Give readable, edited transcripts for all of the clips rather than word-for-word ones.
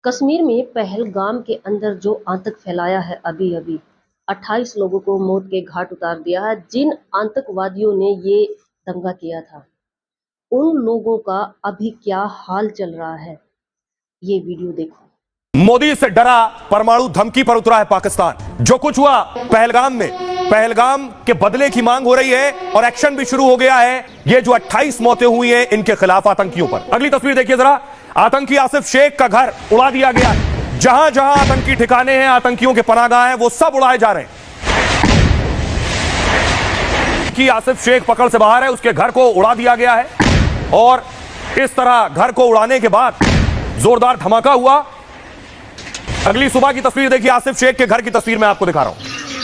कश्मीर में पहलगाम के अंदर जो आतंक फैलाया है अभी अभी 28 लोगों को मौत के घाट उतार दिया है। जिन आतंकवादियों ने ये दंगा किया था उन लोगों का अभी क्या हाल चल रहा है, ये वीडियो देखो। मोदी से डरा परमाणु धमकी पर उतरा है पाकिस्तान। जो कुछ हुआ पहलगाम में, पहलगाम के बदले की मांग हो रही है और एक्शन भी शुरू हो गया है। ये जो 28 मौतें हुई हैं इनके खिलाफ आतंकियों पर। अगली तस्वीर देखिए जरा। आतंकी आसिफ शेख का घर उड़ा दिया गया है। जहां जहां आतंकी ठिकाने हैं, आतंकियों के पनाहगाह हैं, वो सब उड़ाए जा रहे हैं। कि आसिफ शेख पकड़ से बाहर है, उसके घर को उड़ा दिया गया है और इस तरह घर को उड़ाने के बाद जोरदार धमाका हुआ। अगली सुबह की तस्वीर देखिए। आसिफ शेख के घर की तस्वीर मैं आपको दिखा रहा हूं।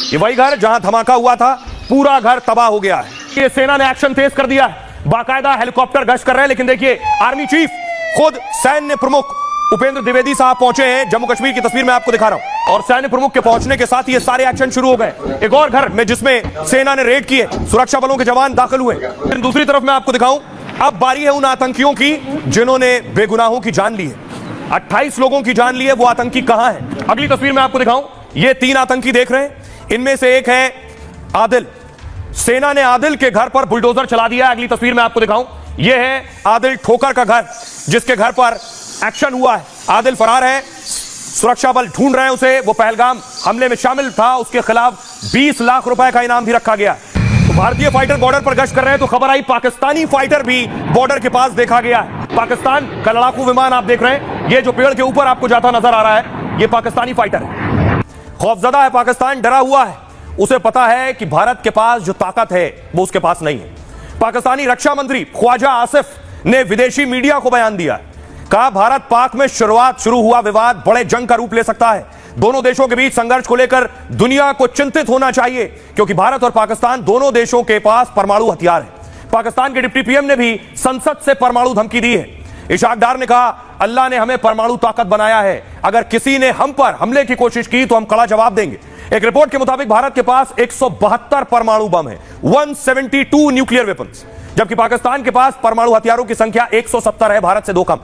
ये वही घर जहां धमाका हुआ था। पूरा घर तबाह हो गया है। ये सेना ने एक्शन तेज कर दिया है। बाकायदा हेलीकॉप्टर गश्त कर रहे हैं। लेकिन देखिए आर्मी चीफ खुद सैन्य प्रमुख उपेंद्र द्विवेदी साहब पहुंचे हैं। जम्मू कश्मीर की तस्वीर मैं आपको दिखा रहा हूं और सैन्य प्रमुख के पहुंचने के साथ ये सारे एक्शन शुरू हो गए। एक और घर में जिसमें सेना ने रेड किए, सुरक्षा बलों के जवान दाखिल हुए। दूसरी तरफ मैं आपको दिखाऊं, अब बारी है उन आतंकियों की जिन्होंने बेगुनाहों की जान ली है। 28 लोगों की जान ली है। वो आतंकी कहां है? अगली तस्वीर में आपको दिखाऊं। ये 3 आतंकी देख रहे हैं। इनमें से एक है आदिल। सेना ने आदिल के घर पर बुलडोजर चला दिया। अगली तस्वीर में आपको दिखाऊं। यह है आदिल ठोकर का घर, जिसके घर पर एक्शन हुआ है। आदिल फरार है, सुरक्षा बल ढूंढ रहे हैं उसे। वो पहलगाम हमले में शामिल था। उसके खिलाफ 20 लाख रुपए का इनाम भी रखा गया। तो भारतीय फाइटर बॉर्डर पर गश्त कर रहे हैं तो खबर आई पाकिस्तानी फाइटर भी बॉर्डर के पास देखा गया है। पाकिस्तान का लड़ाकू विमान आप देख रहे हैं। ये जो पेड़ के ऊपर आपको जाता नजर आ रहा है, ये पाकिस्तानी फाइटर है। खौफजदा है पाकिस्तान, डरा हुआ है। उसे पता है कि भारत के पास जो ताकत है वो उसके पास नहीं है। पाकिस्तानी रक्षा मंत्री ख्वाजा आसिफ ने विदेशी मीडिया को बयान दिया, कहा भारत पाक में शुरू हुआ विवाद बड़े जंग का रूप ले सकता है। दोनों देशों के बीच संघर्ष को लेकर दुनिया को चिंतित होना चाहिए, क्योंकि भारत और पाकिस्तान दोनों देशों के पास परमाणु हथियार है। पाकिस्तान के डिप्टी पीएम ने भी संसद से परमाणु धमकी दी है। इशाक डार ने कहा, अल्लाह ने हमें परमाणु ताकत बनाया है, अगर किसी ने हम पर हमले की कोशिश की तो हम कड़ा जवाब देंगे। एक रिपोर्ट के मुताबिक भारत के पास 172 परमाणु बम है, 172 न्यूक्लियर वेपन्स, जबकि पाकिस्तान के पास परमाणु हथियारों की संख्या 170 है, भारत से 2 कम।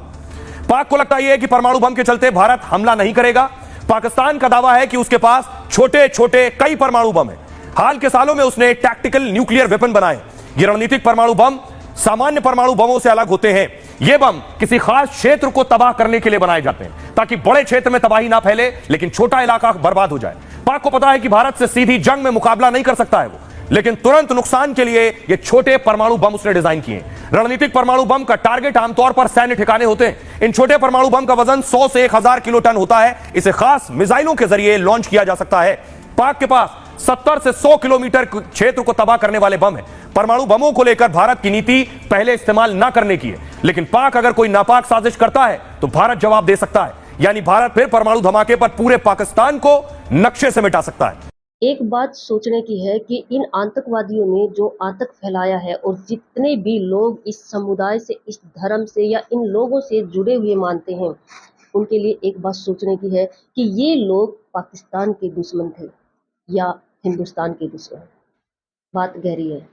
पाक को लगता यह है कि परमाणु बम के चलते भारत हमला नहीं करेगा। पाकिस्तान का दावा है कि उसके पास छोटे छोटे कई परमाणु बम है। हाल के सालों में उसने टैक्टिकल न्यूक्लियर वेपन बनाए। ये रणनीतिक परमाणु बम सामान्य परमाणु बमों से अलग होते हैं। ये बम किसी खास क्षेत्र को तबाह करने के लिए बनाए जाते हैं, ताकि बड़े क्षेत्र में तबाही ना फैले लेकिन छोटा इलाका बर्बाद हो जाए। पाक को पता है कि भारत से सीधी जंग में मुकाबला नहीं कर सकता है वो, लेकिन तुरंत नुकसान के लिए ये छोटे परमाणु बम उसने डिजाइन किए। रणनीतिक परमाणु बम का टारगेट आमतौर पर सैन्य ठिकाने होते हैं। इन छोटे परमाणु बम का वजन 100 से 1000 किलो टन होता है। इसे खास मिसाइलों के जरिए लॉन्च किया जा सकता है। पाक के पास 70 से 100 किलोमीटर क्षेत्र को तबाह करने वाले बम है। परमाणु बमों को लेकर भारत की नीति पहले इस्तेमाल ना करने की है, लेकिन पाक अगर कोई नापाक साजिश करता है तो भारत जवाब दे सकता है। यानी भारत फिर परमाणु धमाके पर पूरे पाकिस्तान को नक्शे से मिटा सकता है। एक बात सोचने की है कि इन आतंकवादियों ने जो आतंक फैलाया है और जितने भी लोग इस समुदाय से, इस धर्म से या इन लोगों से जुड़े हुए मानते हैं, उनके लिए एक बात सोचने की है कि ये लोग पाकिस्तान के दुश्मन थे या हिंदुस्तान के दुश्मन। बात गहरी है।